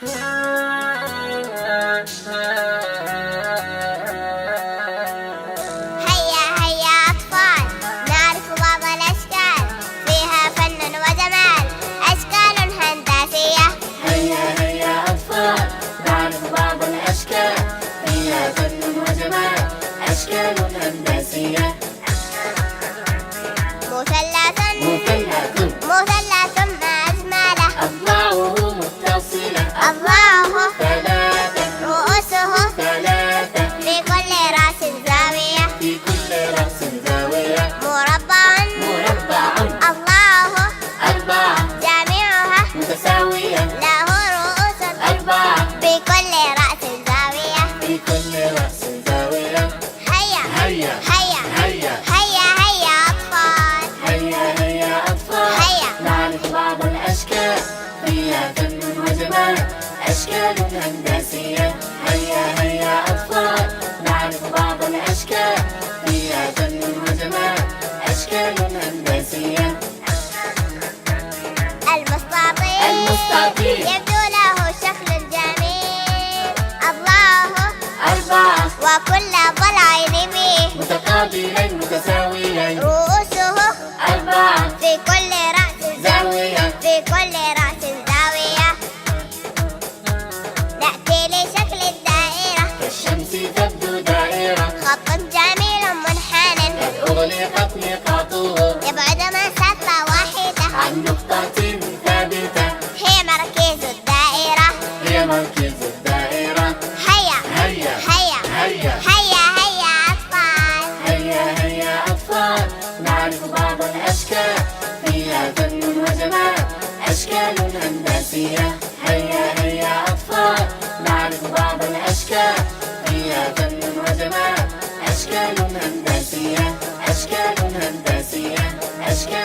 هيا هيا أطفال، نعرف بعض الأشكال، فيها فن وجمال، أشكال هندسية. هيا هيا أطفال، نعرف بعض الأشكال، فيها فن وجمال، أشكال هندسية. مثلث مثلث مثلث ما أجمله، أضلاعه متصلة، أضلاعه ثلاثة، رؤوسه ثلاثة، في كل رأس زاوية، في كل رأس زاوية. مربع مربع أضلاعه أربعة، جميعها متساوية، له رؤوس أربعة، في كل رأس زاوية. في كل رأس زاوية. هيا هيا هيا هيا هيا هيا أطفال، هيا هيا أطفال، هيا. نعرف بعض الأشكال، فيها فن وجمال، أشكال هندسية. هيا هيا أطفال، نعرف بعض الأشكال، فيها فن وجمال، أشكال هندسية. المستطيل يبدو له شكل جميل، أضلاعه أربعة، وكل ضلعين فيه متقابلين متساويين، رؤوسه أربعة، في كل رأس زاوية، في كل رأس زاوية. نأتي لشكل الدائرة، كالشمس تبدو دائرة، خط جميل منحنى، قد أغلقت نقاطه يبعد مسافة واحدة، عن نقطة ثابتة، هي مركز الدائرة. هي مركز الدائرة. هيا هيا هيا هيا هيا هيا أطفال، هيا هيا أطفال، نعرف بعض الأشكال، فيها فن وجمال، أشكال هندسية. هيا هيا أطفال، نعرف بعض الأشكال، فيها فن وجمال، أشكال هندسية، أشكال هندسية، أشكال